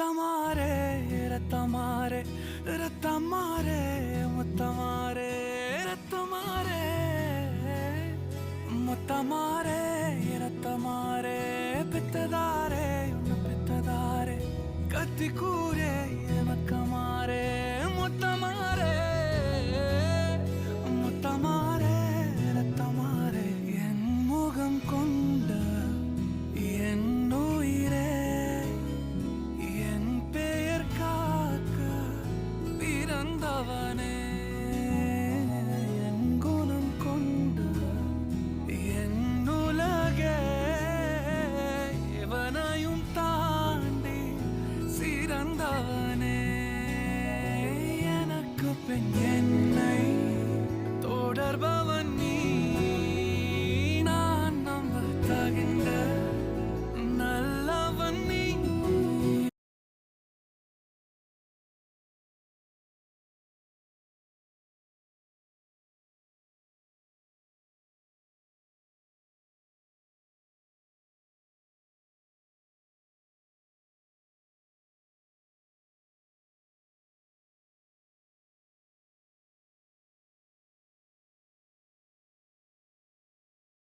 ரத்தமாரே ரத்தமாரே ரத்தமாரே முத்தமாரே ரத்தமாரே முத்தமாரே ரத்தமாரே பித்ததாரே உன்ன பித்ததாரே கத்தி கூரே மக்கமாரே முத்தமாரே முத்தமாரே ரத்தமாரே என் முகம் கொண்ட என் உயிரே என் பெயர் காக்க பிறந்தவனே என் குணம் கொண்ட என் உலகே எவனையும் தாண்டி சிறந்தவனே எனக்கு பெண் என்னை தொடர்பவ